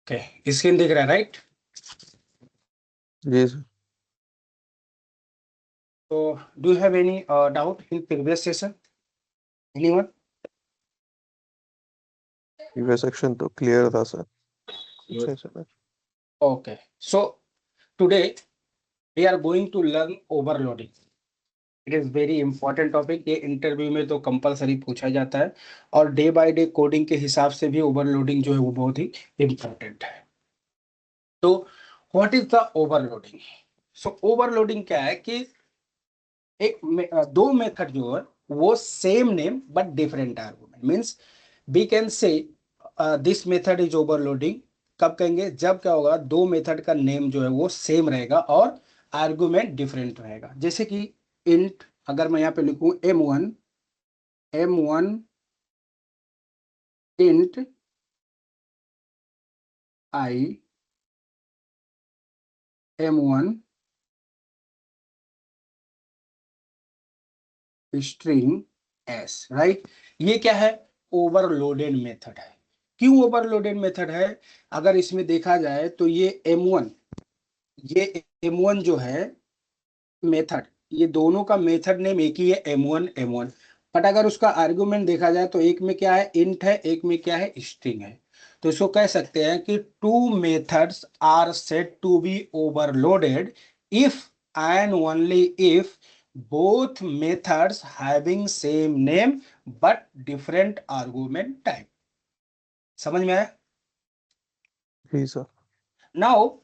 Okay, screen दिख रहा है राइट? जी सर। तो do you have any doubt in previous session? Anyone? Previous section तो क्लियर था सर। अच्छा sir. Okay, so today we are going to learn overloading. It is very important topic. ये interview में तो compulsory पूछा जाता है और डे बाय डे कोडिंग के हिसाब से भी ओवरलोडिंग जो है वो बहुत ही इम्पोर्टेंट है। तो what is the overloading? So overloading क्या है कि दो मेथड जो है वो same name but different argument. Means we can say this method is overloading. कब कहेंगे? जब क्या होगा, दो मेथड का नेम जो है वो सेम रहेगा और आर्गुमेंट डिफरेंट रहेगा। जैसे कि इंट, अगर मैं यहाँ पे लिखूं m1 int i m1 string s, right? ये क्या है? ओवरलोडेड मेथड है। क्यों ओवरलोडेड मेथड है? अगर इसमें देखा जाए तो ये m1 जो है मेथड, ये दोनों का मेथड नेम एक ही है, m1 बट अगर उसका आर्गुमेंट देखा जाए तो एक में क्या है, इंट है, एक में क्या है, स्ट्रिंग है। तो इसको कह सकते हैं कि two methods are said to be overloaded if and only if both methods having same name but different argument type. समझ में आया? जी sir. Now,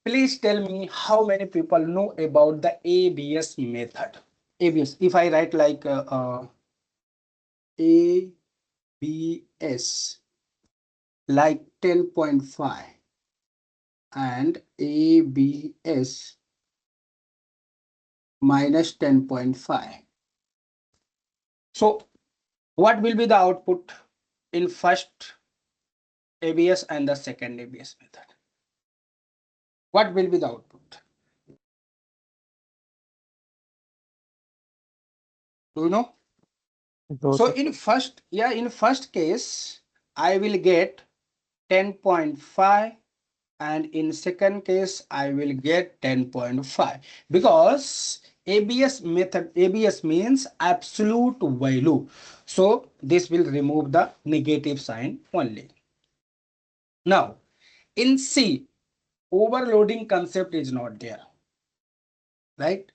please tell me how many people know about the ABS method. ABS, if I write like ABS, like 10.5 and ABS minus 10.5. So, what will be the output in first ABS and the second ABS method? What will be the output? Do you know? No, So sir. in first case, I will get 10.5 and in second case I will get 10.5 because ABS method, ABS means absolute value. So this will remove the negative sign only. Now in C, overloading concept is not there, right?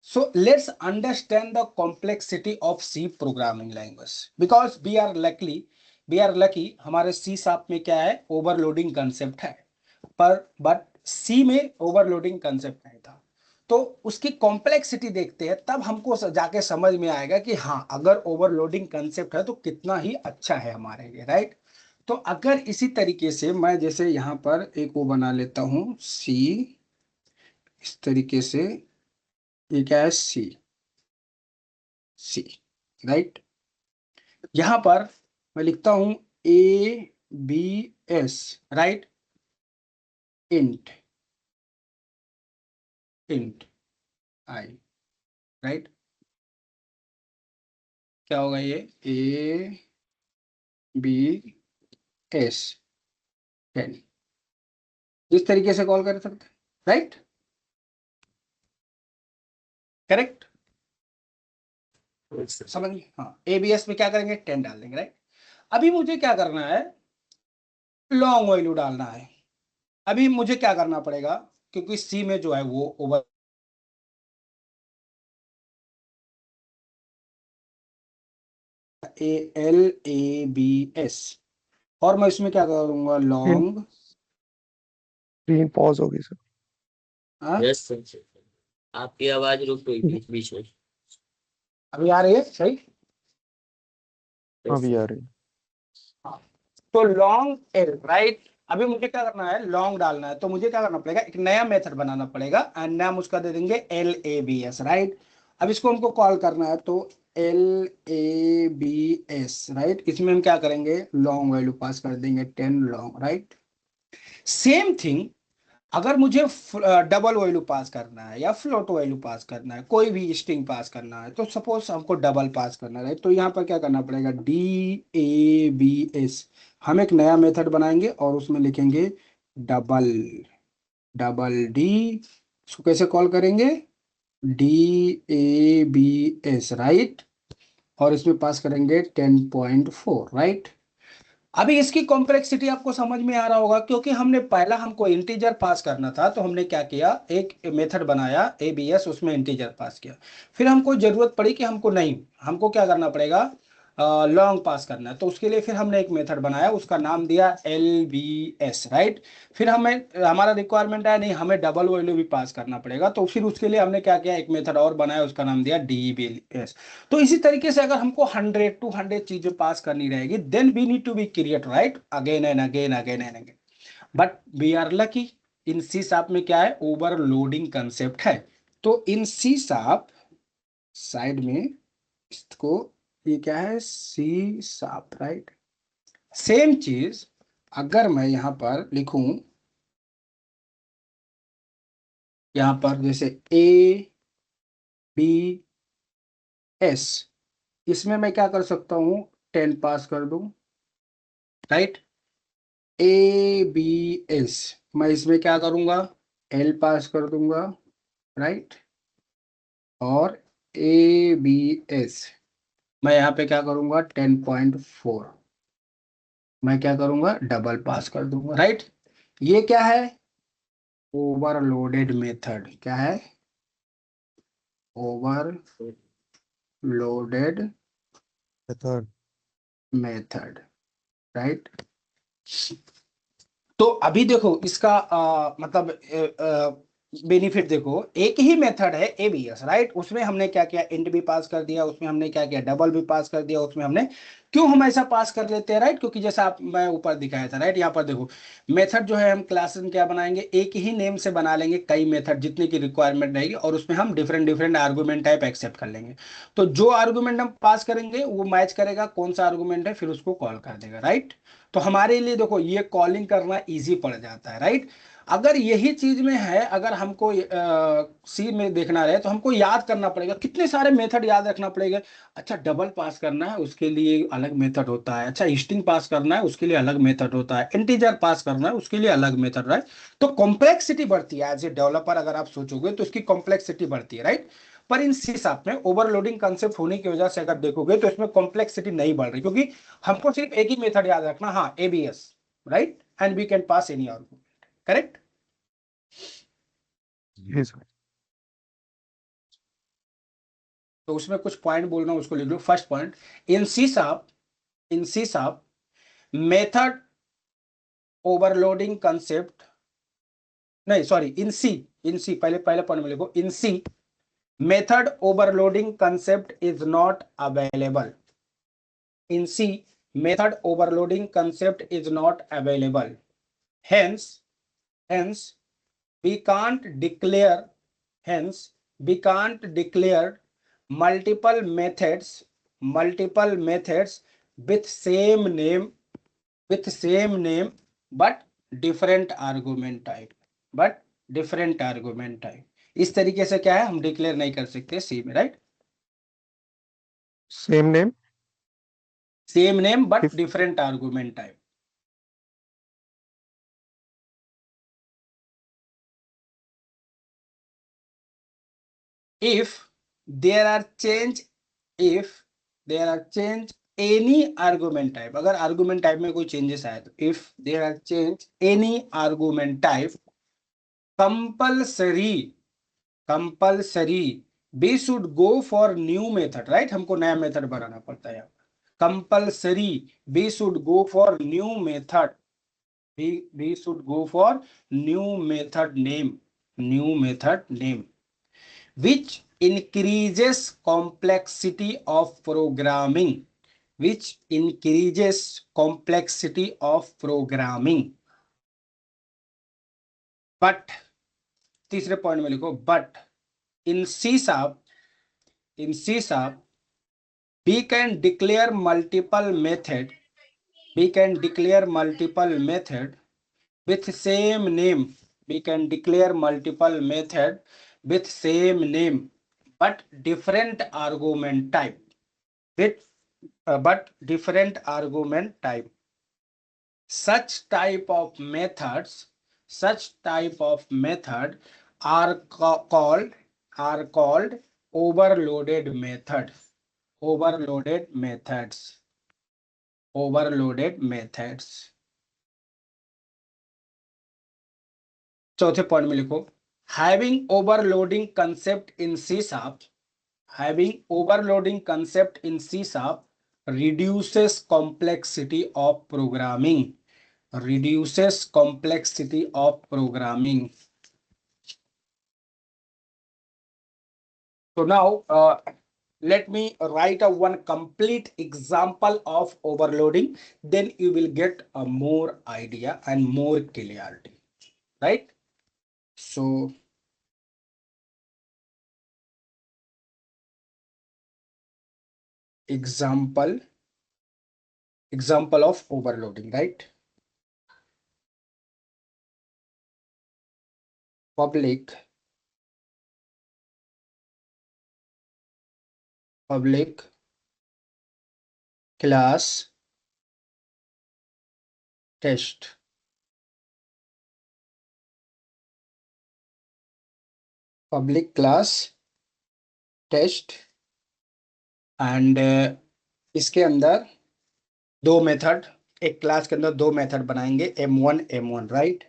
So let's understand the complexity of C programming language because we are lucky हमारे C sharp में क्या है, overloading concept है, पर but C में overloading concept नहीं था। तो उसकी कॉम्प्लेक्सिटी देखते हैं, तब हमको जाके समझ में आएगा कि हाँ, अगर ओवरलोडिंग कंसेप्ट है तो कितना ही अच्छा है हमारे लिए, राइट? तो अगर इसी तरीके से मैं जैसे यहाँ पर एक वो बना लेता हूँ C, इस तरीके से, ये क्या है, सी, राइट? यहां पर मैं लिखता हूं ABS, राइट? इंट आई, राइट? क्या होगा ये? ABS 10, इस तरीके से कॉल कर सकते हैं, राइट? करेक्ट? समझिए, हाँ, ABS में क्या करेंगे, 10 डाल देंगे, राइट? अभी मुझे क्या करना है, लॉन्ग वैल्यू डालना है। अभी मुझे क्या करना पड़ेगा, क्योंकि सी में जो है वो ओवर ALABS, और मैं इसमें क्या करूंगा, लॉन्ग। स्क्रीन पॉज होगी सर। यस सर, आपकी आवाज रुक गई बीच बीच में। अभी आ रही है सही? अभी आ रही है। हाँ। तो लॉन्ग एल, राइट? अभी मुझे क्या करना है, लॉन्ग डालना है, तो मुझे क्या करना पड़ेगा, एक नया मेथड बनाना पड़ेगा एंड नाम उसका दे देंगे LABS, राइट? अब इसको हमको कॉल करना है तो LABS, राइट? इसमें हम क्या करेंगे, लॉन्ग वैल्यू पास कर देंगे 10 लॉन्ग, राइट? सेम थिंग अगर मुझे डबल वैल्यू पास करना है या फ्लोट वैल्यू पास करना है, कोई भी स्ट्रिंग पास करना है, तो सपोज हमको डबल पास करना है, तो यहाँ पर क्या करना पड़ेगा, DABS। हम एक नया मेथड बनाएंगे और उसमें लिखेंगे डबल, डबल डी, इसको कैसे कॉल करेंगे, DABS, राइट। और इसमें पास करेंगे 10.4, राइट। अभी इसकी कॉम्प्लेक्सिटी आपको समझ में आ रहा होगा, क्योंकि हमने पहला हमको इंटीजर पास करना था, तो हमने क्या किया, एक मेथड बनाया ABS, उसमें इंटीजर पास किया। फिर हमको जरूरत पड़ी कि हमको नहीं, हमको क्या करना पड़ेगा, लॉन्ग पास करना है, तो उसके लिए फिर हमने एक मेथड बनाया, उसका नाम दिया LBS, राइट। फिर हमें हमारा रिक्वायरमेंट है नहीं, हमें डबल वैल्यू भी पास करना पड़ेगा, तो फिर उसके लिए हमने क्या किया, एक मेथड और बनाया, उसका नाम दिया DBS। तो इसी तरीके से अगर हमको 100 चीजें पास करनी रहेगी, then we need to be create, right, again and again, again and again. But we are lucky, in C sharp में क्या है, ओवरलोडिंग कंसेप्ट है। तो इन सी शार्प साइड में इसको, ये क्या है, सी शार्प, राइट। सेम चीज अगर मैं यहां पर लिखूं, यहां पर जैसे ABS, इसमें मैं क्या कर सकता हूं, 10 पास कर दूं, राइट। ABS, मैं इसमें क्या करूंगा, L पास कर दूंगा, राइट। और ABS मैं यहाँ पे क्या करूंगा, 10.4, मैं क्या करूंगा, डबल पास कर दूंगा, राइट। ये क्या है, ओवरलोडेड मेथड, क्या है, ओवरलोडेड मेथड। Method, right. तो अभी देखो इसका मतलब बेनिफिट देखो, एक ही मेथड है ABS, राइट। उसमें हमने क्या किया, इंट भी पास कर दिया, उसमें हमने क्या किया, डबल भी पास कर दिया, उसमें हमने, क्यों हम ऐसा पास कर लेते हैं, राइट, क्योंकि जैसा आप मैं ऊपर दिखाया था, राइट। यहाँ पर देखो मेथड जो है हम क्लास में क्या बनाएंगे, एक ही नेम से बना लेंगे कई मेथड, जितने की रिक्वायरमेंट रहेगी, और उसमें हम different different argument type accept कर लेंगे। तो जो आर्गूमेंट हम पास करेंगे वो मैच करेगा कौन सा आर्गूमेंट है, फिर उसको कॉल कर देगा, राइट। तो हमारे लिए देखो ये कॉलिंग करना इजी पड़ जाता है, राइट। अगर यही चीज में है, अगर हमको सी में देखना रहे, तो हमको याद करना पड़ेगा, कितने सारे मेथड याद रखना पड़ेगा। अच्छा, डबल पास करना है उसके लिए अलग मेथड होता है, अच्छा स्ट्रिंग पास करना है उसके लिए अलग मेथड होता है, इंटीजर पास करना है उसके लिए अलग मेथड, राइट। तो कॉम्प्लेक्सिटी बढ़ती है, एज ए डेवलपर अगर आप सोचोगे तो इसकी कॉम्प्लेक्सिटी बढ़ती है, राइट। पर इन सी शार्प में ओवरलोडिंग कंसेप्ट होने की वजह से अगर देखोगे तो इसमें कॉम्प्लेक्सिटी नहीं बढ़ रही, क्योंकि हमको सिर्फ एक ही मेथड याद रखना, हाँ, ABS, right, and we can pass any argument, correct. जी सर। तो उसमें कुछ पॉइंट बोलना, उसको लिख लो। First point, in C sharp, in C sharp method overloading concept, नहीं sorry, in C, in C, पहले पहले पॉइंट में लिखो, in C method overloading concept is not available. In C, method overloading concept is not available. Hence, we can't declare, hence, we can't declare multiple methods with same name, but different argument type, but different argument type. इस तरीके से क्या है, हम declare नहीं कर सकते सी में, right. Same name, same name but if different argument type. if there are change if there are change any argument type, अगर argument type में कोई changes आए तो if there are change any argument type, compulsory we should go for new method, right। हमको नया method बनाना पड़ता है, compulsory we should go for new method, we should go for new method name which increases complexity of programming, which increases complexity of programming, but तीसरे point में लिखो, but in C sharp, in C sharp we can declare multiple method, we can declare multiple method with same name, we can declare multiple method with same name but different argument type with but different argument type. Such type of methods are called overloaded methods. Overloaded methods. Overloaded methods. चौथे point में लिखो, having overloading concept in C sharp, having overloading concept in C sharp reduces complexity of programming. Reduces complexity of programming. So now let me write a one complete example of overloading, then you will get a more idea and more clarity, right? So example of overloading, right? Public class test. Public class test and इसके अंदर दो method, एक class के अंदर दो method बनाएंगे M1 right.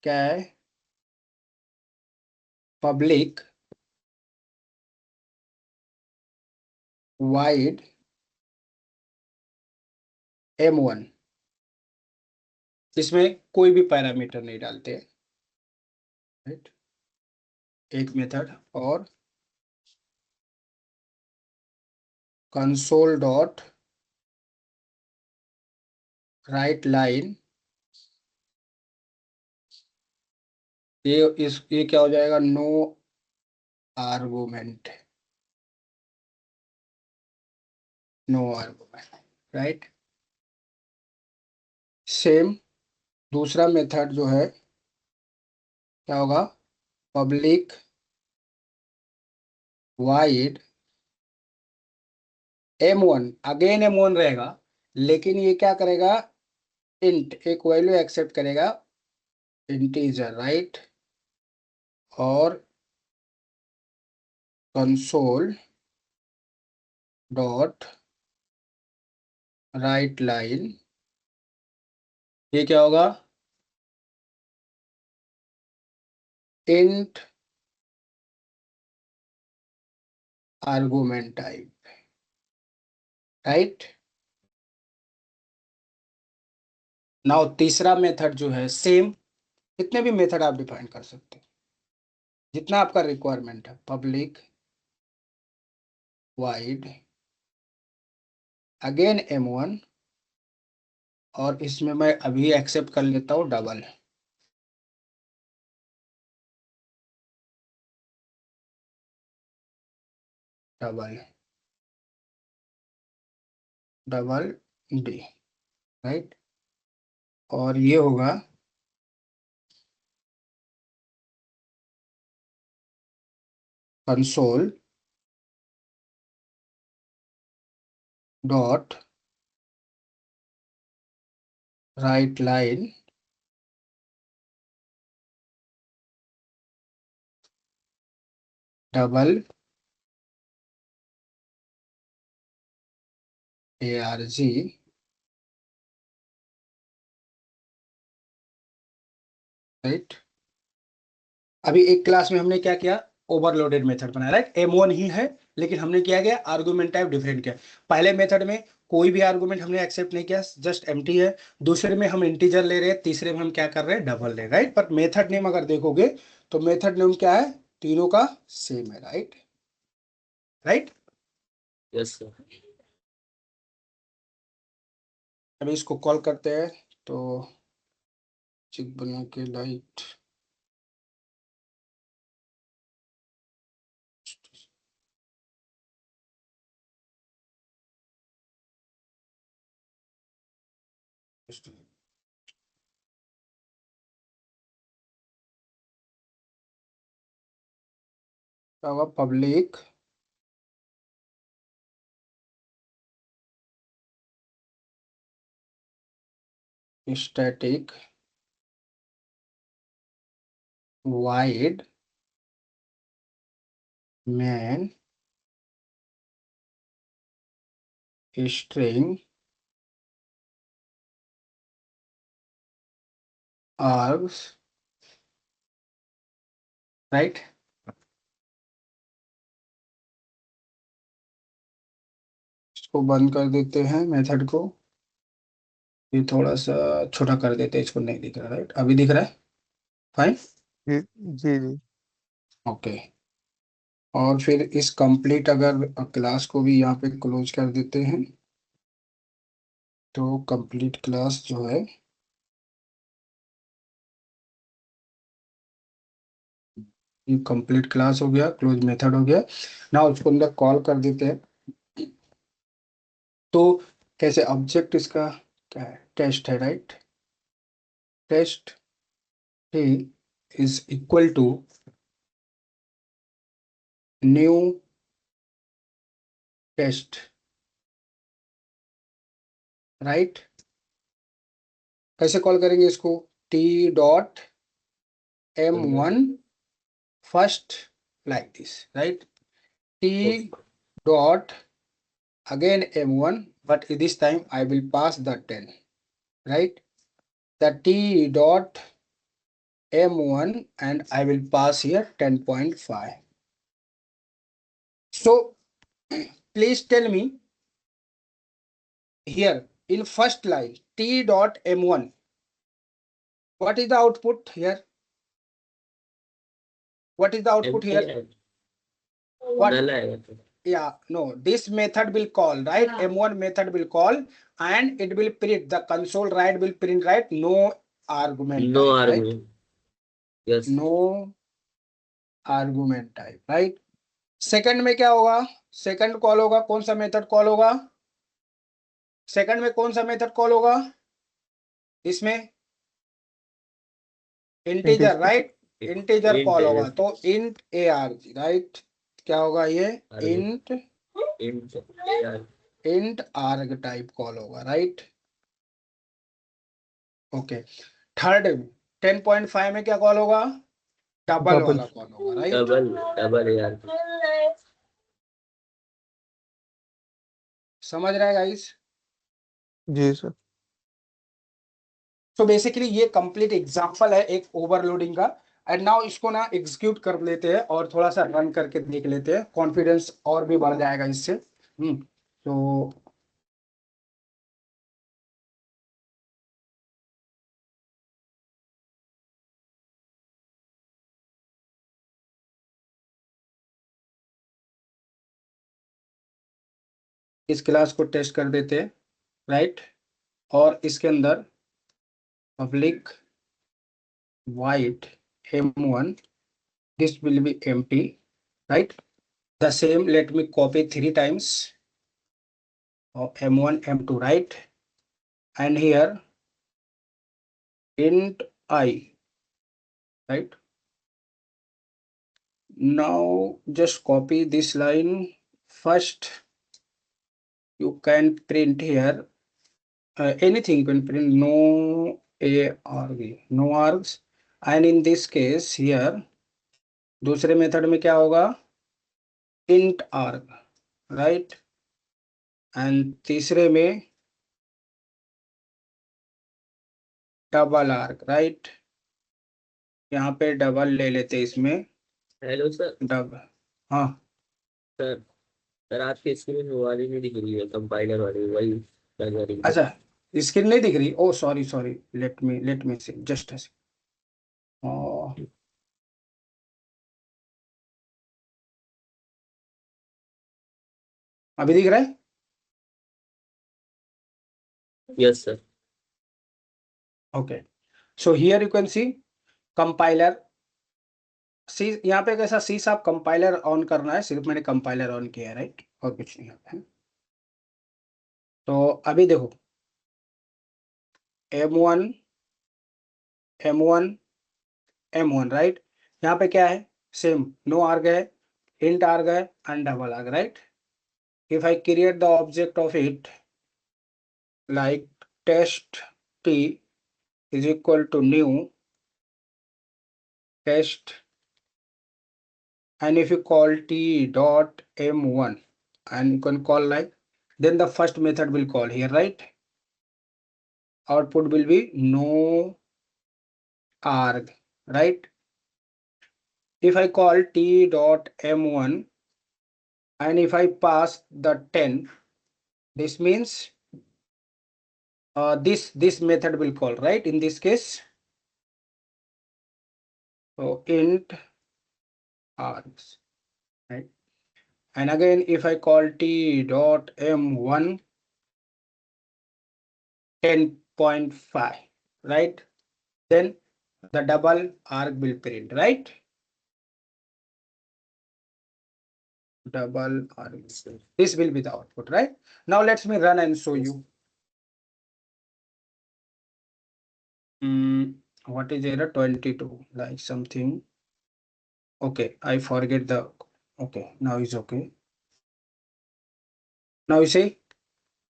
क्या है? पब्लिक वाइड M1, इसमें कोई भी पैरामीटर नहीं डालते, राइट, एक मेथड। और कंसोल डॉट राइट लाइन, ये क्या हो जाएगा? No argument, right. सेम दूसरा मेथड जो है क्या होगा? Public void M1, again M1 रहेगा, लेकिन ये क्या करेगा? इंट, एक वैल्यू एक्सेप्ट करेगा, इंटीजर, राइट। और कंसोल डॉट राइट लाइन, ये क्या होगा? Int argument type, right. Now तीसरा मेथड जो है सेम, कितने भी मेथड आप डिफाइन कर सकते हैं जितना आपका रिक्वायरमेंट है। पब्लिक वाइड अगेन M1, और इसमें मैं अभी एक्सेप्ट कर लेता हूँ double, double double D, right. और ये होगा console dot right line double ARG, right. अभी एक क्लास में हमने क्या किया? ओवरलोडेड मेथड बनाया, राइट। M1 ही है, लेकिन हमने क्या किया? आर्गुमेंट टाइप डिफरेंट किया। पहले मेथड में कोई भी आर्गुमेंट हमने एक्सेप्ट नहीं किया, जस्ट एम्प्टी है। दूसरे में हम इंटीजर ले रहे हैं, तीसरे में हम क्या कर रहे हैं? डबल ले रहे हैं, राइट। पर मेथड नेम अगर देखोगे तो मेथड नेम क्या है? तीनों का सेम है, राइट, राइट। Yes sir. अभी इसको कॉल करते हैं तो चिक बना के लाइट क्या होगा, public static void main string args, right. इसको बंद कर देते हैं मेथड को, ये थोड़ा सा छोटा कर देते हैं, इसको नहीं दिख रहा, राइट। अभी दिख रहा है, फाइन। जी जी जी। ओके, और फिर इस कंप्लीट अगर क्लास को भी यहाँ पे क्लोज कर देते हैं, तो कंप्लीट क्लास जो है, ये कंप्लीट क्लास हो गया, क्लोज मेथड हो गया ना, उसको अंदर कॉल कर देते हैं। तो कैसे, ऑब्जेक्ट इसका क्या है, टेस्ट है, राइट। टेस्ट ही is equal to new test, right. कैसे कॉल करेंगे इसको, T dot m1 first, like this, right. T dot again m1, but this time I will pass the 10, right. The T dot m1 and I will pass here 10.5. So please tell me here in first line T dot m1, what is the output here? What is the output here? What? Yeah, no, this method will call, right. M1 method will call and it will print, the console write will print, right, no argument No type, right. argument. Yes. No argument type, right. Second में क्या होगा, second call होगा, कौन सा method call होगा, second में कौन सा मेथड कॉल होगा, इसमें इंटीजर, राइट। इंटीजर कॉल होगा, तो इंट arg, राइट। क्या होगा ये, इंट arg टाइप कॉल होगा, राइट। ओके, थर्ड 10.5 में क्या कॉल होगा, डबल डबल। वाला कॉल होगा, राइट। डबल यार। समझ रहे हैं गाइस। जी सर। तो बेसिकली ये कंप्लीट एग्जांपल है एक ओवरलोडिंग का। एंड नाउ इसको ना एग्जीक्यूट कर लेते हैं और थोड़ा सा रन करके देख लेते हैं, कॉन्फिडेंस और भी बढ़ जाएगा इससे। तो इस क्लास को टेस्ट कर देते हैं, राइट। और इसके अंदर public void m1, this will be empty, right. The same, let me copy 3 times of m1 m2, right. And here int I, right. Now just copy this line. First you can print here anything, you can print no arg, no args. And in this case here दूसरे method में क्या होगा, int arg, right. And तीसरे में double arc, right. यहाँ पे double ले लेते इसमें। Hello sir. डबल, हाँ सर सर आपकी स्क्रीन वो वाली नहीं दिख रही है, कंपाइलर वाली, वही कर रही है। अच्छा, स्क्रीन नहीं दिख रही, oh sorry sorry, let me see just अभी दिख रहा है। Yes sir. Okay, so here you can see compiler see, यहाँ पे कैसा सी साहब कंपाइलर ऑन करना है, सिर्फ मैंने कंपाइलर ऑन किया है, राइट, और कुछ नहीं है। तो अभी देखो m1 m1 m1, राइट। यहाँ पे क्या है, सेम नो आर्ग है, int arg है and double arg, right? If I create the object of it like test t is equal to new test, and if you call t dot m1 and you can call like, then the first method will call here, right? Output will be no arg, right? If I call t dot m1 and if I pass the 10, this means this method will call, right? In this case, so int args, right? And again, if I call t dot m1 10.5, right? Then the double arg will print, right? Double arg. This will be the output, right? Now let me run and show you. What is error 22? Like something. Okay, I forget the. Okay, now it's okay. Now you see,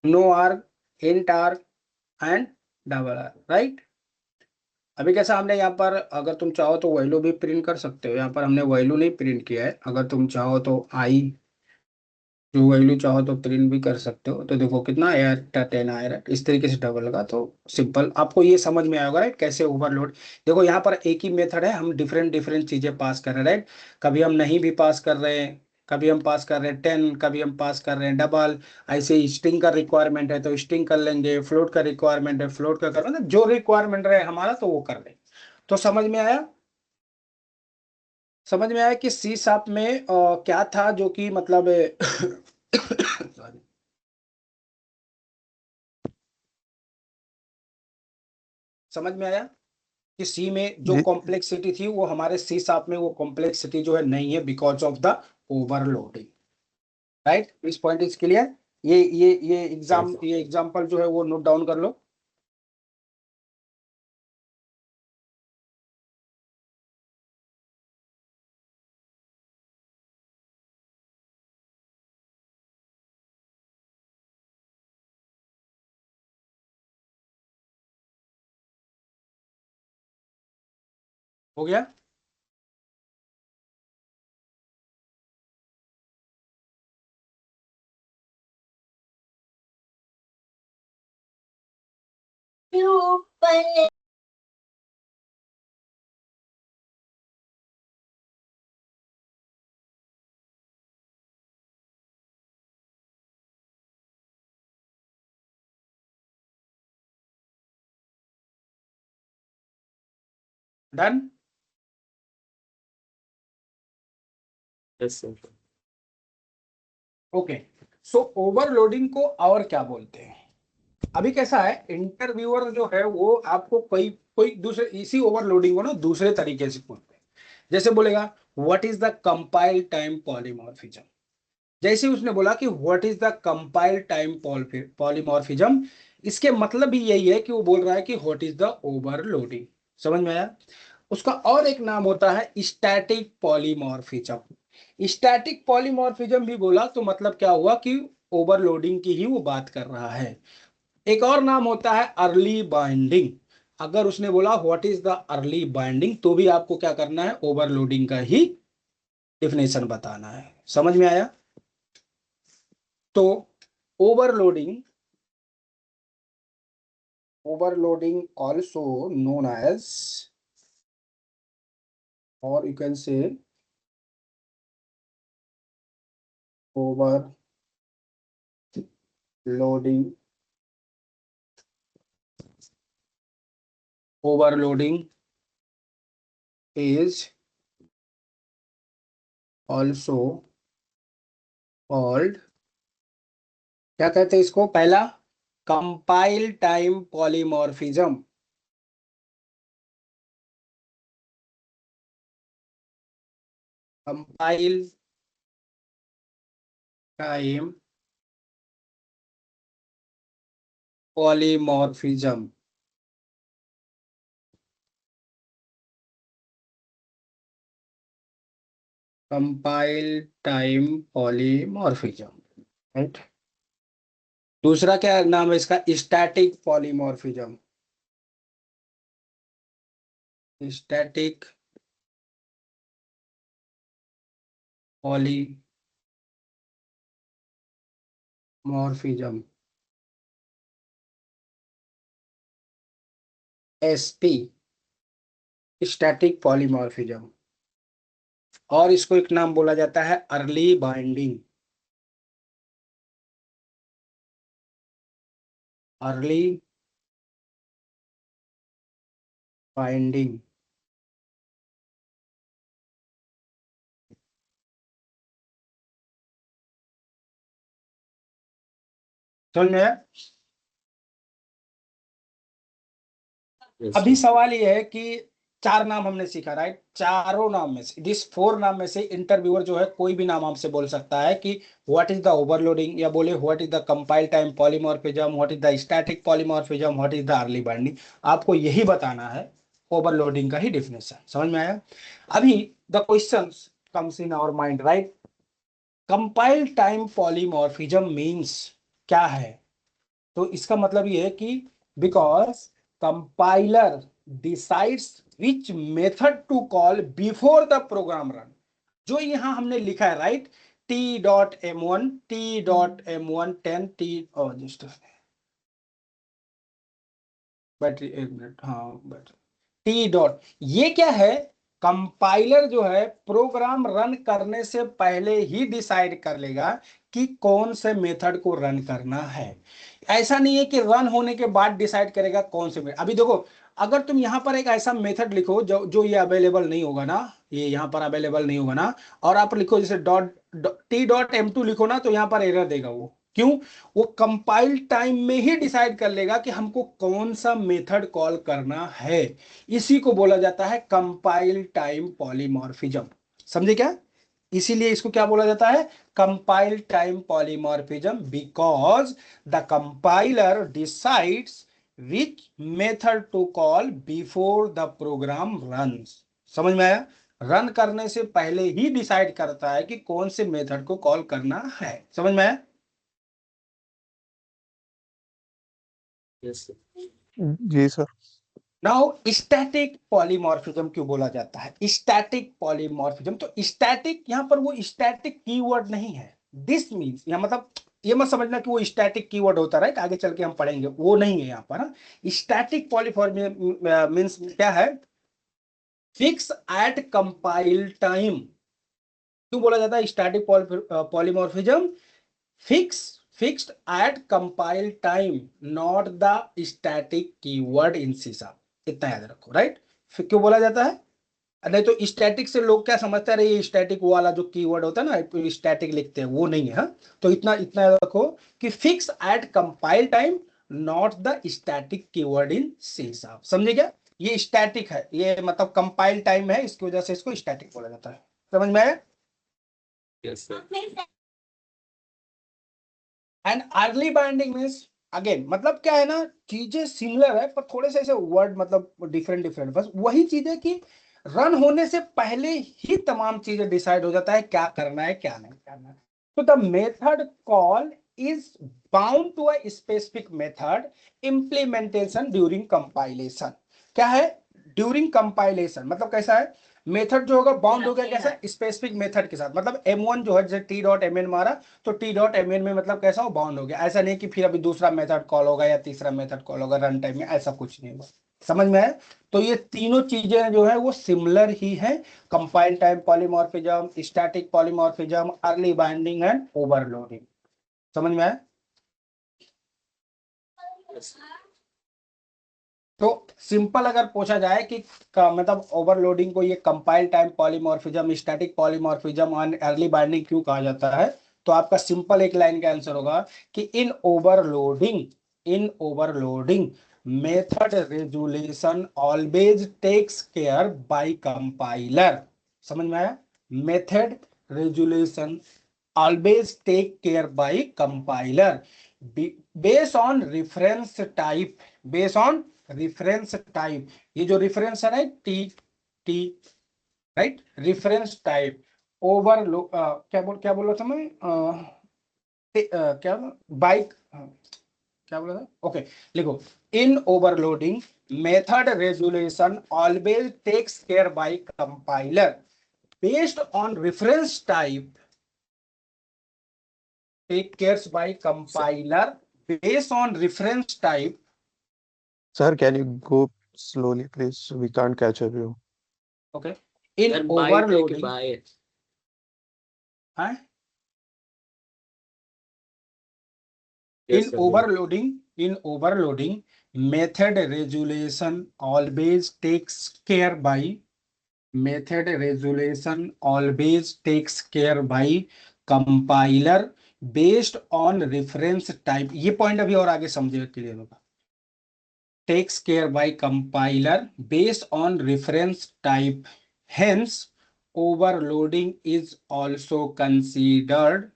no arg, int arg, and double arg, right? अभी कैसा हमने यहाँ पर अगर तुम चाहो तो value भी प्रिंट कर सकते हो। यहाँ पर हमने वैल्यू नहीं प्रिंट किया है। अगर तुम चाहो तो आई जो वैल्यू चाहो तो प्रिंट भी कर सकते हो। तो देखो कितना आया, 10 आया, राइट? इस तरीके से डबल का तो सिंपल आपको ये समझ में आएगा, राइट? कैसे ओवरलोड। देखो यहाँ पर एक ही मेथड है, हम डिफरेंट डिफरेंट चीजें पास कर रहे हैं, राइट? कभी हम नहीं भी पास कर रहे हैं, कभी हम पास कर रहे हैं 10, कभी हम पास कर रहे हैं डबल। ऐसे स्ट्रिंग का रिक्वायरमेंट है तो स्ट्रिंग कर लेंगे, फ्लोट का रिक्वायरमेंट है फ्लोट का कर, मतलब जो रिक्वायरमेंट रहे हमारा तो वो कर लेंगे। तो समझ में आया? समझ में आया कि सी शार्प में क्या था जो कि मतलब sorry, समझ में आया कि सी में जो जी कॉम्प्लेक्सिटी थी वो हमारे सी शार्प में वो कॉम्प्लेक्सिटी जो है नहीं है because of the overloading, right? इस पॉइंट इज क्लियर। ये एग्जांपल जो है वो नोट डाउन कर लो। हो गया? डन? Yes sir. ओके, सो ओवरलोडिंग को और क्या बोलते हैं? अभी कैसा है, इंटरव्यूअर जो है वो आपको कोई कोई दूसरे इसी ओवरलोडिंग को ना दूसरे तरीके से पूछते हैं। जैसे बोलेगा what is the compile time polymorphism. जैसे उसने बोला कि what is the compile time polymorphism, इसके मतलब भी यही है कि वो बोल रहा है कि व्हाट इज द ओवरलोडिंग। समझ में आया? उसका और एक नाम होता है स्टैटिक पॉलीमॉर्फिज्म। स्टैटिक पॉलीमॉर्फिज्म भी बोला तो मतलब क्या हुआ कि ओवरलोडिंग की ही वो बात कर रहा है। एक और नाम होता है अर्ली बाइंडिंग। अगर उसने बोला what is the early binding तो भी आपको क्या करना है, ओवरलोडिंग का ही डिफिनेशन बताना है। समझ में आया? तो overloading, overloading also known as, or you can say overloading. Overloading is also called, क्या कहते हैं इसको? पहला compile time polymorphism. Compile time polymorphism. Compile time polymorphism, right. दूसरा क्या नाम है इसका? Static polymorphism. Static polymorphism, SP, static polymorphism. और इसको एक नाम बोला जाता है अर्ली बाइंडिंग। Early binding. समझ में आया? yes अभी sir, सवाल ये है कि चार नाम हमने सीखा, राइट। चारों नाम में से, दिस फोर नाम में से इंटरव्यूअर जो है कोई भी नाम हमसे बोल सकता है कि व्हाट इज द ओवरलोडिंग, या बोले what is the compile time polymorphism, what is the static polymorphism, what is the early binding. आपको यही बताना है, ओवरलोडिंग का ही डिफिनेशन। समझ में आया? अभी the question comes in our mind, right. Compile time polymorphism means क्या है? तो इसका मतलब ये है कि because compiler decides which method to call before the program run. जो यहां हमने लिखा है, right, T.M1, T.M1 10 T, just battery, एक मिनट, हाँ बैटरी, टी डॉट, ये क्या है? कंपाइलर जो है प्रोग्राम रन करने से पहले ही डिसाइड कर लेगा कि कौन से मेथड को रन करना है। ऐसा नहीं है कि रन होने के बाद डिसाइड करेगा कौन से मेथड। अभी देखो, अगर तुम यहां पर एक ऐसा मेथड लिखो जो जो ये अवेलेबल नहीं होगा ना, ये यहां पर अवेलेबल नहीं होगा ना, और आप लिखो जैसे T.M2 लिखो ना, तो यहां पर एरर देगा वो। क्यों? वो कंपाइल टाइम में ही डिसाइड कर लेगा कि हमको कौन सा मेथड कॉल करना है। इसी को बोला जाता है कंपाइल टाइम पॉलीमॉर्फिज्म। समझे क्या? इसीलिए इसको क्या बोला जाता है? Compile time polymorphism, because the compiler decides which method to call before the program runs. समझ में आया? रन करने से पहले ही डिसाइड करता है कि कौन से मेथड को कॉल करना है। समझ में आया? yes sir, जी सर। नाउ स्टैटिक पॉलीमॉर्फिज्म क्यों बोला जाता है? स्टैटिक पॉलीमॉर्फिज्म, तो स्टैटिक यहां पर वो स्टैटिक कीवर्ड नहीं है। दिस मींस, यहां मतलब ये मत समझना कि वो स्टैटिक कीवर्ड होता है, राइट, आगे चल के हम पढ़ेंगे, वो नहीं है यहां पर। स्टैटिक पॉलीमॉर्फिज्म मींस क्या है? Fix at compile time. क्यों बोला जाता है static polymorphism? Fix, fixed at compile time, not the static keyword in C sharp. इतना याद रखो, राइट। फिर क्यों बोला जाता है? नहीं तो स्टैटिक से लोग क्या समझते हैं, अरे ये स्टैटिक वाला जो कीवर्ड होता है ना, स्टैटिक लिखते हैं, वो नहीं है, हाँ? तो इतना इतना याद रखो कि fix at compile time, not the static keyword in C sharp. समझे क्या? ये स्टैटिक है, ये मतलब कंपाइल टाइम है, इसकी वजह से इसको स्टैटिक बोला जाता है। समझ में आया? yes sir, and early binding means, again मतलब क्या है ना, चीजें सिमिलर है पर थोड़े से ऐसे वर्ड मतलब डिफरेंट डिफरेंट, बस वही चीज है कि रन होने से पहले ही तमाम चीजें डिसाइड हो जाता है क्या करना है क्या नहीं करना है। तो the method call is bound to a specific method implementation during compilation. क्या है? ड्यूरिंग कंपाइलेशन मतलब कैसा है? मेथड जो होगा बाउंड हो गया कैसा? स्पेसिफिक मेथड के साथ। मतलब M1 जो है जैसे T.MN मारा, तो T.MN में मतलब कैसा हो? बाउंड हो गया। ऐसा नहीं कि फिर अभी दूसरा मेथड कॉल होगा या तीसरा मेथड कॉल होगा रन टाइम में, ऐसा कुछ नहीं होगा। समझ में आया? तो ये तीनों चीजें जो है वो सिमिलर ही है। Compile time polymorphism, static polymorphism, early binding and overloading. समझ में आया? yes तो सिंपल अगर पूछा जाए कि मतलब ओवरलोडिंग को ये compile time polymorphism, static polymorphism और अर्ली बाइंडिंग क्यों कहा जाता है, तो आपका सिंपल एक लाइन का आंसर होगा कि in overloading method resolution always takes care by compiler. समझ में आया? Method resolution always take care by compiler based on reference type, based on reference type। ये जो reference है ना, T T, right, reference type, overload क्या बोला था मैं क्या बाइक क्या बोला था ओके लिखो in overloading method resolution always takes care by compiler based on reference type take cares by compiler based on reference type. Sir, can you go slowly, please? We can't catch up you. Okay. In Then buy take overloading, buy. huh? Yes, sir. In overloading, method resolution always takes care by compiler based on reference type. ये point अभी और आगे समझिएगा clear होगा. Takes care by compiler based on reference type. Hence, overloading is also considered.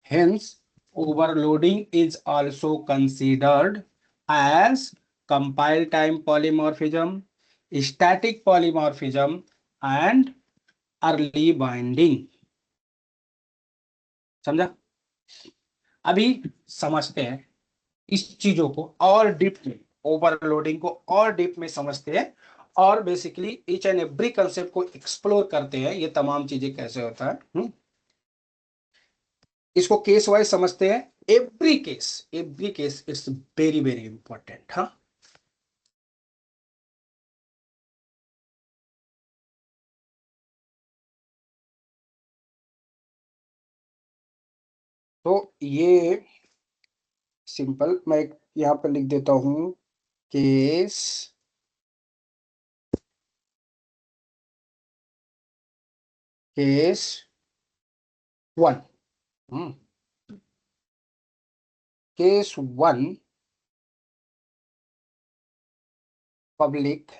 Hence, overloading is also considered as compile time polymorphism, static polymorphism, and early binding. समझा? अभी समझते हैं इस चीजों को और डीप में, ओवरलोडिंग को और डीप में समझते हैं और basically each and every concept को एक्सप्लोर करते हैं ये तमाम चीजें कैसे होता है. इसको केस वाइज समझते हैं. Every case it's very very important. हाँ, तो ये सिंपल मैं यहाँ पर लिख देता हूं case case 1. Case 1 public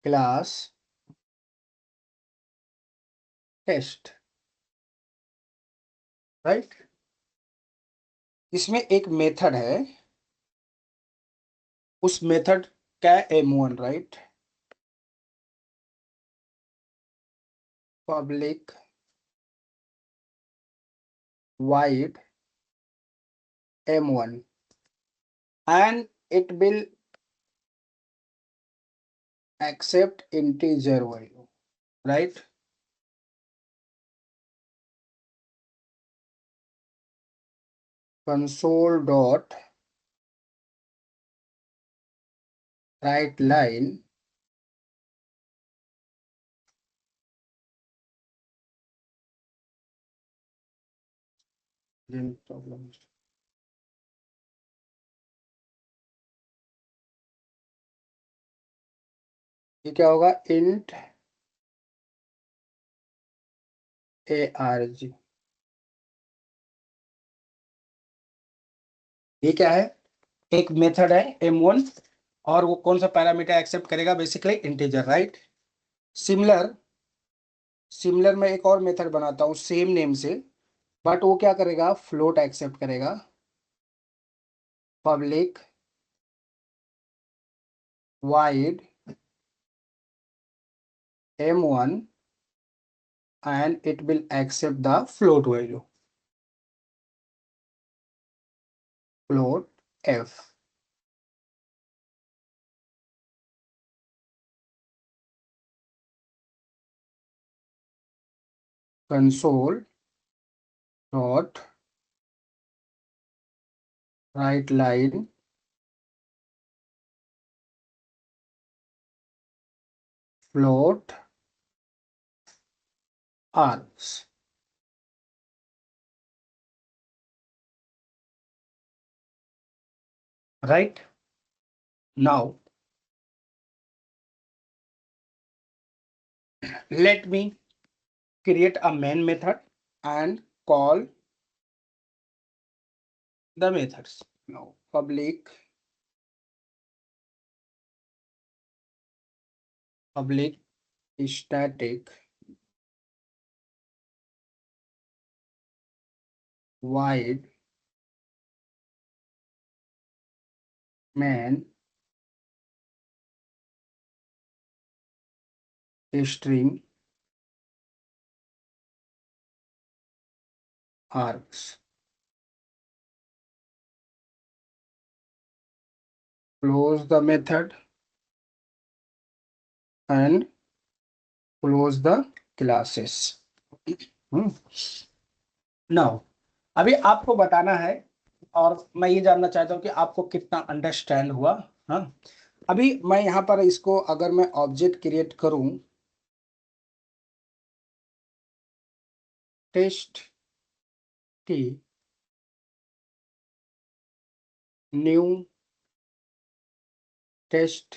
class test. Right. इसमें एक मेथड है, उस मेथड का M1. Right. Public void M1 and it will accept integer value. Right. Console dot write line problem. ये क्या होगा int arg. ये क्या है, एक मेथड है M1 और वो कौन सा पैरामीटर एक्सेप्ट करेगा, बेसिकली इंटीजर. राइट. सिमिलर मैं एक और मेथड बनाता हूँ सेम नेम से, बट वो क्या करेगा, फ्लोट एक्सेप्ट करेगा. Public void M1 and it will accept the float value, float f. Console dot write line float args. Right. Now let me create a main method and call the methods. Now public static void main string args. Close the method and close the classes. Now अभी आपको बताना है और मैं ये जानना चाहता हूँ कि आपको कितना अंडरस्टैंड हुआ। हाँ, अभी मैं यहाँ पर इसको अगर मैं ऑब्जेक्ट क्रिएट करूं, test T new test,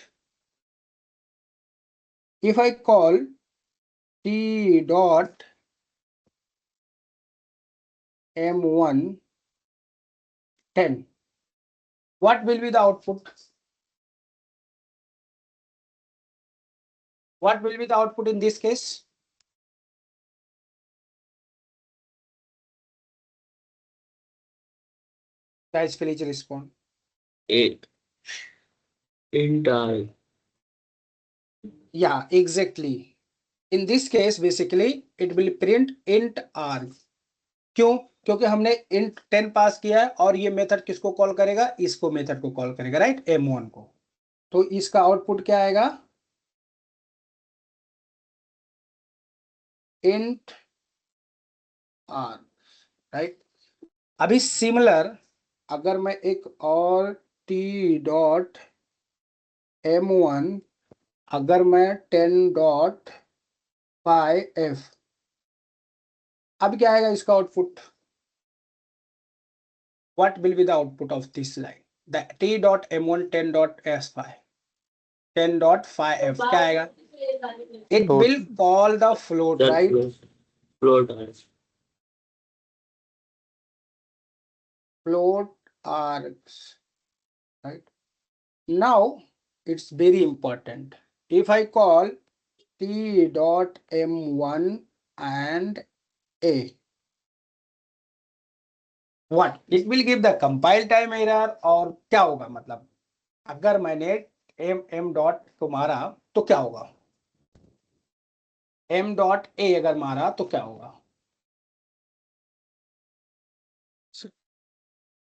if I call t dot m1 10, what will be the output? What will be the output in this case? Guys, please respond. 8 int r. Yeah, exactly. In this case, basically, it will print int r. क्यों? क्योंकि हमने int 10 पास किया है और ये method किसको call करेगा? इसको मेथड को कॉल करेगा, राइट, m1 को। तो इसका आउटपुट क्या आएगा? int r, right. अभी सिमिलर अगर मैं एक और t डॉट m1 अगर मैं 10 डॉट पाई f, अब क्या आएगा इसका output? What will be the output of this line? The t dot m1 10 dot s5 10 dot phi f क्या आएगा? It Float. will call the float, That right? float r. Float args, right? Now it's very important. If I call t dot m1 and a, what? It will give the compile time error और क्या होगा? मतलब अगर मैंने m dot को मारा तो क्या होगा? m डॉट a अगर मारा तो क्या होगा?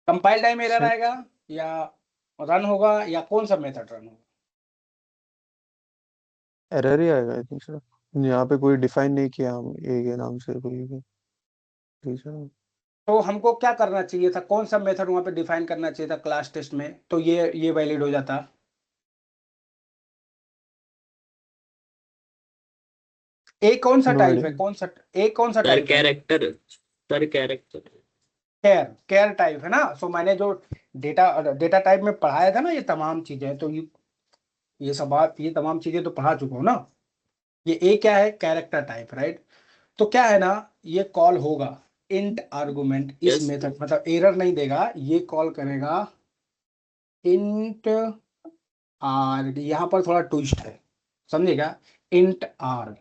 कंपाइल टाइम एरर Sir, आएगा या रन होगा या कौन सा मेथड रन होगा? एरर ही आएगा आई थिंक सर। यहाँ पे कोई डिफाइन नहीं किया हम ए के नाम से कोई भी। जी सर। तो हमको क्या करना चाहिए था? कौन सा मेथड वहां पे डिफाइन करना चाहिए था क्लास टेस्ट में, तो ये वैलिड हो जाता। ए कौन सा नो टाइप है? आइडिया। कौन सा ए कौन सा Sir टाइप है? character. Sir character. Care care type है ना। सो मैंने जो डेटा टाइप में पढ़ाया था ना ये तमाम चीजें, तो ये सब बात, ये तमाम चीजें तो पढ़ा चुका हूँ ना। ये ए क्या है? Character type, right. तो क्या है ना, ये कॉल होगा इंट आर्गुमेंट इस Yes. मेथड, मतलब एरर नहीं देगा, ये कॉल करेगा इंट आर। यहाँ पर थोड़ा ट्विस्ट है, समझेगा? इंट आर,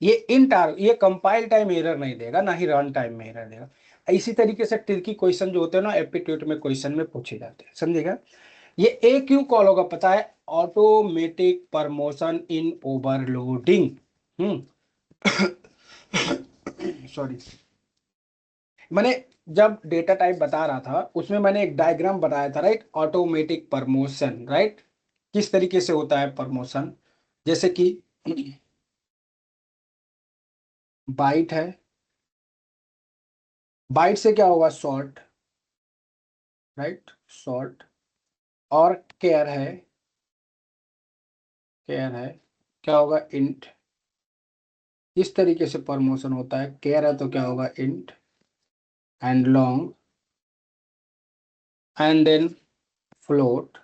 ये इंट आर ये कंपाइल टाइम एरर नहीं देगा, ना ही रन टाइम में एरर देगा। इसी तरीके से ट्रिकी क्वेश्चन जो होते हैं ना एप्टीट्यूड में क्वेश्चन में पूछे जाते हैं, समझेगा? ये ए क्यों कॉल होगा पता है? Automatic promotion in overloading. Sorry, मैंने जब डेटा टाइप बता रहा था उसमें मैंने एक डायग्राम बनाया था, राइट। ऑटोमेटिक प्रमोशन, राइट, किस तरीके से होता है प्रमोशन। जैसे कि बाइट है, बाइट से क्या होगा? Short, right, short. और केयर है, केयर है, क्या होगा? इंट। इस तरीके से प्रमोशन होता है। केयर है तो क्या होगा? Int. And long, and then float,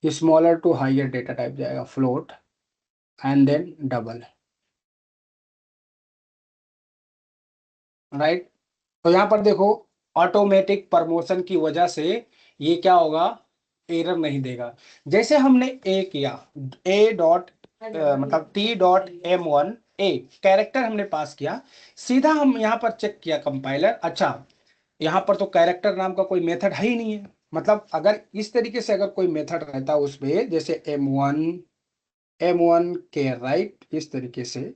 smaller to higher data type जाएगा float, and then double, right. तो यहाँ पर देखो ऑटोमेटिक प्रमोशन की वजह से ये क्या होगा? एरर नहीं देगा। जैसे हमने ए किया, ए डॉट मतलब T dot m1 a character हमने पास किया, सीधा हम यहाँ पर चेक किया कंपाइलर, अच्छा यहाँ पर तो कैरेक्टर नाम का कोई मेथड है ही नहीं है, मतलब अगर इस तरीके से अगर कोई मेथड रहता उस पे, जैसे M1 के राइट, इस तरीके से,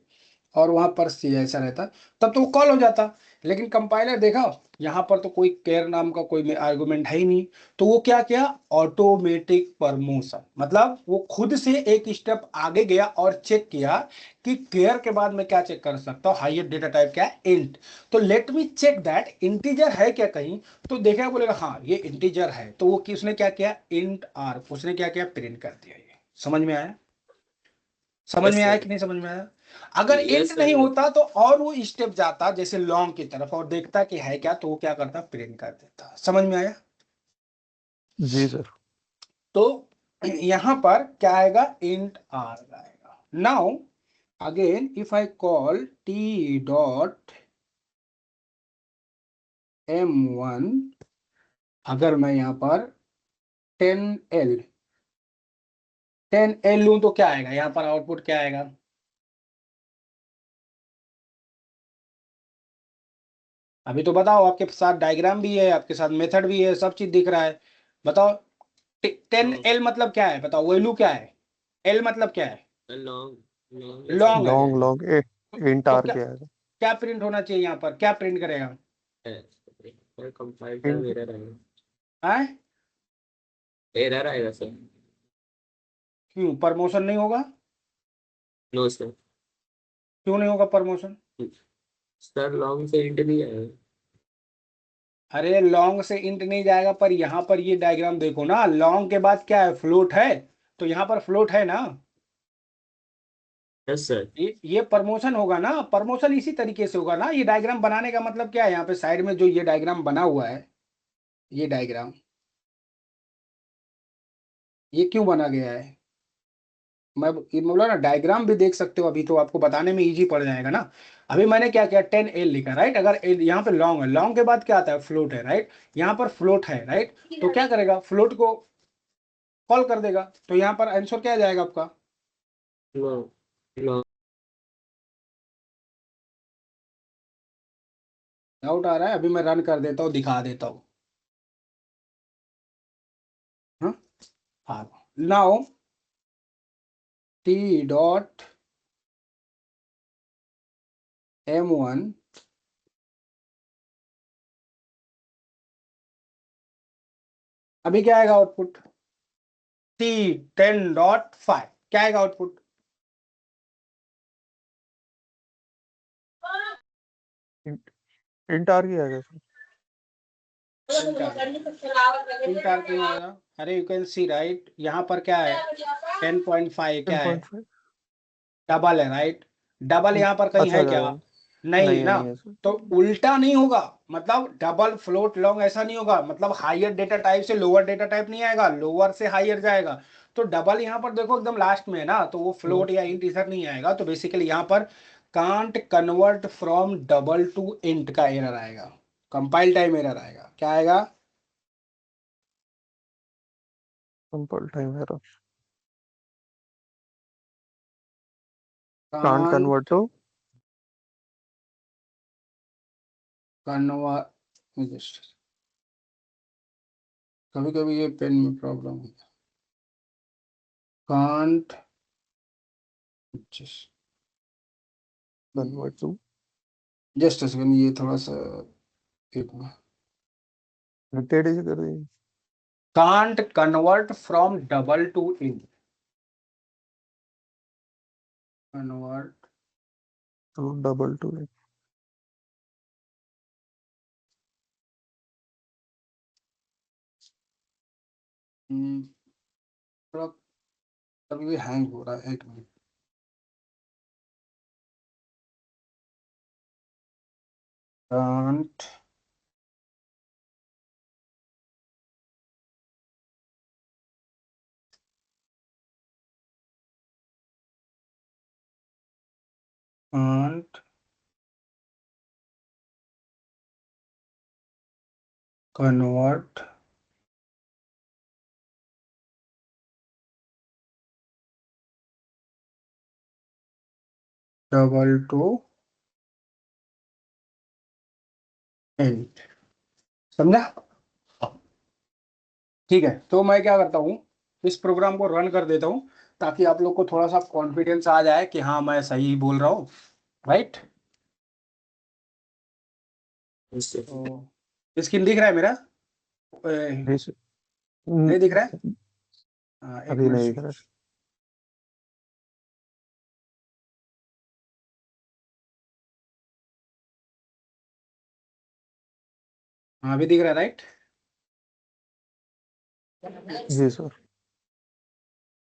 और वहां पर सी ऐसा रहता, तब तो वो कॉल हो जाता। लेकिन कंपाइलर देखा यहाँ पर तो कोई केयर नाम का कोई आर्गुमेंट है ही नहीं, तो वो क्या किया, ऑटोमेटिक परमोशन, मतलब वो खुद से एक स्टेप आगे गया और चेक किया कि केयर के बाद मैं क्या चेक कर सकता हूँ, हाइयर डेटा टाइप क्या है, इंट। तो let me check that integer है क्या कहीं। तो देखा, बोलेगा हाँ ये इंटीजर है, तो वो उसने क्या किया, इंट आर, उसने क्या किया, प्रिंट कर दिया। ये समझ में आया? समझ यस में आया सर। कि नहीं समझ में आया? अगर इंट यस नहीं सर। होता तो और वो स्टेप जाता जैसे लॉन्ग की तरफ और देखता कि है क्या, तो वो क्या करता, प्रिंट कर देता। समझ में आया? जी सर। तो यहां पर क्या आएगा, इंट आर आएगा। Now again if I call T dot M1, अगर मैं यहां पर 10L 10L लूं तो क्या आएगा, यहां पर आउटपुट क्या आएगा? अभी तो बताओ, आपके साथ डायग्राम भी है, आपके साथ मेथड भी है, सब चीज दिख रहा है। बताओ 10L मतलब क्या है, बताओ वैल्यू क्या है, L मतलब क्या है, लॉन्ग लॉन्ग है सर। लॉन्ग है। लॉन्ग लॉन्ग ए इंट तो आर क्या, के आएगा। क्या प्रिंट होना चाहिए यहाँ पर, क्या प्रिंट करेगा? Sir compile time int error आएगा। है? एरर आएगा सर। क्यों प्रमोशन नहीं होगा? No sir. क्यों नहीं होगा प्रमोशन? सर लॉन्ग से इंट नहीं आएगा। अरे लॉन्ग से इंट नहीं जाएगा, पर यहाँ पर ये डायग्राम देखो ना, लॉन्ग के बाद क्या है, फ्लोट है, तो यहाँ पर फ्लोट है ना, यस सर। ये प्रमोशन होगा ना, प्रमोशन इसी तरीके से होगा ना। ये डायग्राम बनाने का मतलब क्या है, यहाँ पे साइड में जो ये डायग्राम बना हुआ है, ये डायग्राम, ये क्यों बना गया है? मैं ये बोला ना, डायग्राम भी देख सकते हो, अभी तो आपको बताने में इजी पड़ जाएगा ना। अभी मैंने क्या किया, 10L लिखा राइट, अगर यहाँ पे लॉन्ग है, लॉन्ग के बाद क्या आता है, फ्लोट है राइट, यहाँ पर फ्लोट है राइट, तो क्या करेगा, फ्लोट को कॉल कर देगा, तो यहाँ पर आंसर क्या आ जाएगा आपका? Long long. डाउट आ रहा है? अभी मैं रन कर देता हूँ, दिखा देता हूँ। हाँ, हाँ, नाउ टी डॉट M1, अभी क्या आएगा आउटपुट, T10.5, क्या आएगा आउटपुट? इंट इंट आर के आएगा सर। इंटर क्यों आएगा? अरे यू कैन सी राइट, यहाँ पर क्या है, 10.5 क्या है, 10.5 डबल है राइट, डबल यहाँ पर कहीं अच्छा है क्या? जाएगा। नहीं नहीं है ना। नहीं है सर। तो उल्टा नहीं होगा, मतलब डबल फ्लोट लॉन्ग ऐसा नहीं होगा, मतलब हायर डेटा टाइप से लोअर डेटा टाइप नहीं आएगा, लोअर से हायर जाएगा। तो डबल यहाँ पर देखो एकदम लास्ट में है ना, तो वो फ्लोट या इंट इधर नहीं आएगा, तो बेसिकली यहाँ पर can't convert from double to int का एरर आएगा, कंपाइल टाइम एरर आएगा, क्या आएगा? Simple time error. Can't can't convert to. Convert, कभी कभी ये पेन में प्रॉब्लम है, can't, convert to. Just second, ये थोड़ा सा एक मिनट। टेढ़ी से कर दी। Can't convert from double to in, convert, to double to. थोड़ा कभी भी हैंग हो रहा है, एक minute. Can't can't convert double to इन, समझा? ठीक है, तो मैं क्या करता हूँ, इस प्रोग्राम को रन कर देता हूँ ताकि आप लोग को थोड़ा सा कॉन्फिडेंस आ जाए कि हाँ मैं सही बोल रहा हूँ, राइट। तो स्क्रीन दिख रहा है मेरा? जी सर। नहीं दिख रहा है? हाँ, एक अभी मिनट नहीं सुन। दिख रहा। हाँ अभी दिख रहा है, राइट। जी सर।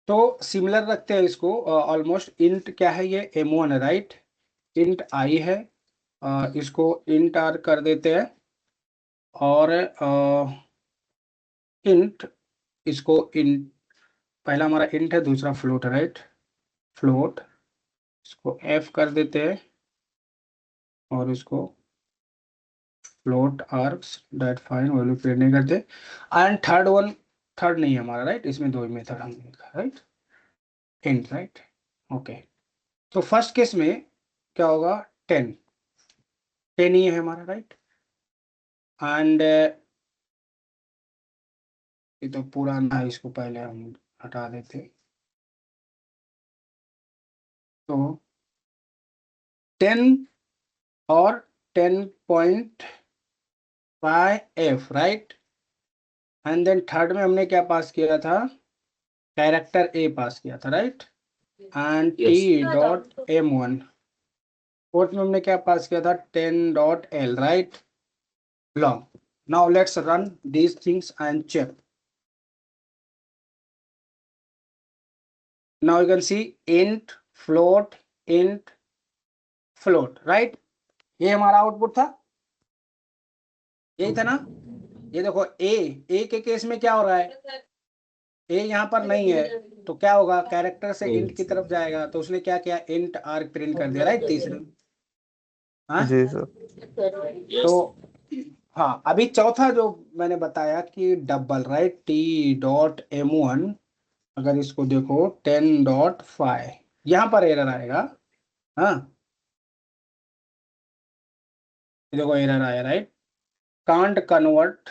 तो सिमिलर रखते हैं इसको, ऑलमोस्ट इंट क्या है, ये m1 है, राइट। इंट आई है, इसको इंट आर कर देते हैं, और इंट, इसको इंट, पहला हमारा इंट है, दूसरा फ्लोट है, राइट। फ्लोट, इसको f कर देते हैं, और इसको float args date fine value print नहीं करते। एंड थर्ड वन, थर्ड नहीं है हमारा, राइट, इसमें दो ही मेथड हमने लिखा, राइट। Int, right, okay. तो फर्स्ट केस में क्या होगा, 10, 10 ही है हमारा, राइट। एंड ये तो पुराना है, इसको पहले हम हटा देते। तो 10 और 10.5f, right. And then third में हमने क्या पास किया था, कैरेक्टर ए पास किया था, right. And Yes. t.m1, fourth में हमने क्या पास किया था, 10.l, right, long. Now let's run these things and check. Now you can see int float int float, right. ये हमारा आउटपुट था, यही था ना। ये देखो ए के केस में क्या हो रहा है, ए यहाँ पर नहीं है, तो क्या होगा, कैरेक्टर से इंट की तरफ जाएगा, तो उसने क्या किया, इंट आर्क प्रिंट कर दिया, राइट, तीसरे। हाँ, जी सर। Yes. तो हाँ, अभी चौथा जो मैंने बताया कि डबल, राइट, t.m1, अगर इसको देखो 10.5, यहाँ पर एरर आएगा। हाँ, ये देखो एरर आया, राइट, कांट कन्वर्ट,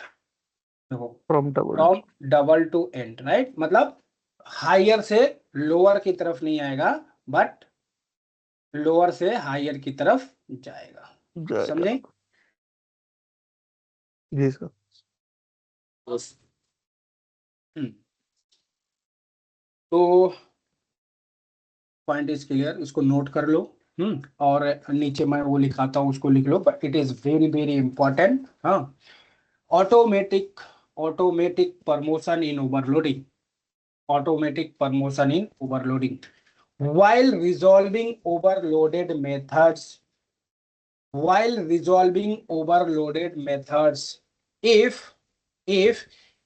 देखो, from double. From double to and, right, मतलब हायर से लोअर की तरफ नहीं आएगा, बट लोअर से हायर की तरफ जाएगा। जाएगा। समझे? जी सर। Yes. हम्म, तो पॉइंट इज क्लियर, इसको नोट कर लो। और नीचे मैं वो लिखाता हूँ, उसको लिख लो, but it is very very important. हाँ, automatic, automatic promotion in overloading, automatic promotion in overloading, while resolving overloaded methods, while resolving overloaded methods, if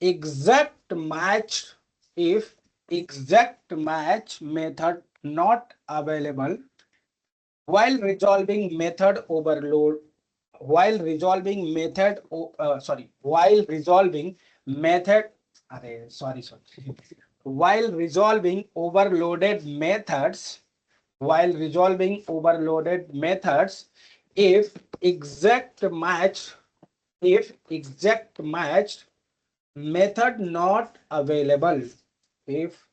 exact match, if exact match method not available, while resolving method overload, while resolving method while resolving method, sorry, while resolving overloaded methods, while resolving overloaded methods, if exact match, if exact match method not available, if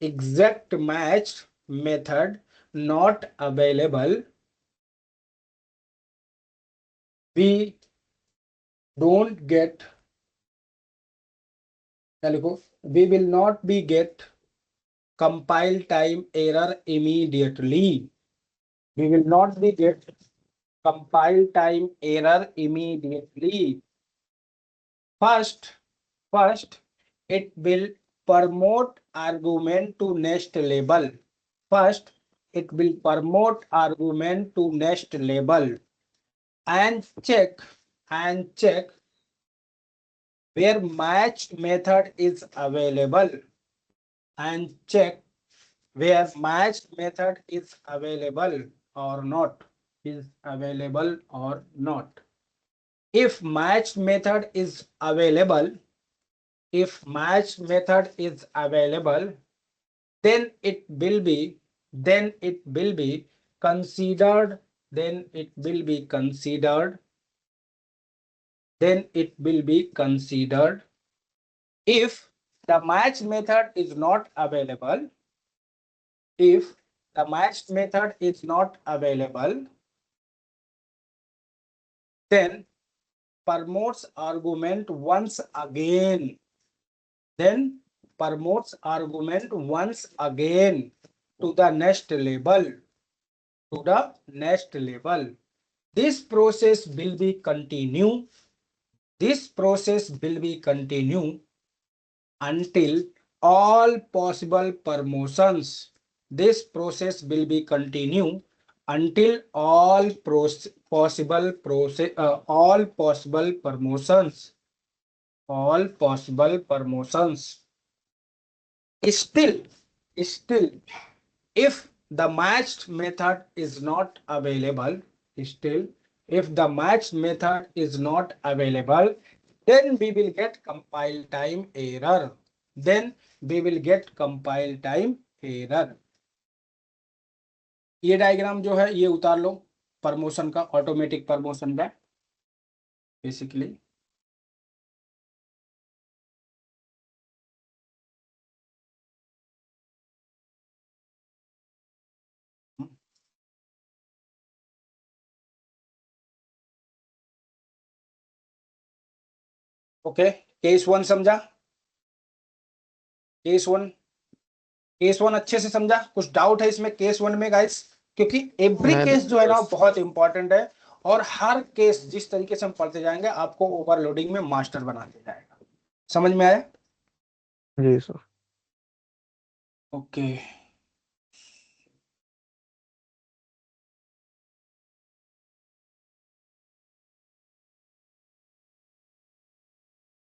exact match method not available, we don't get, क्या लिखो, we will not be get compile time error immediately, we will not be get compile time error immediately. First, it will promote argument to next label. First, it will promote argument to next label and check, and check where match method is available, and check where match method is available or not, is available or not. If match method is available, if match method is available, then it will be, then it will be considered, then it will be considered, then it will be considered if the match method is not available, if the matched method is not available, then promotes argument once again, then promotes argument once again to the next level, to the next level. This process will be continue. This process will be continue until all possible promotions. This process will be continue until all possible process, all possible promotions, all possible promotions. Still, if the matched method is not available, still, if the matched method is not available, then we will get compile time error. Then we will get compile time error. ये diagram जो है ये उतार लो promotion का, automatic promotion का basically. Okay, case one समझा? Case one, case one अच्छे से समझा? कुछ डाउट है इसमें केस वन में गाइस? क्योंकि एवरी केस जो है ना बहुत इंपॉर्टेंट है, और हर केस जिस तरीके से हम पढ़ते जाएंगे आपको ओवरलोडिंग में मास्टर बना दिया जाएगा। समझ में आया? जी सर। ओके।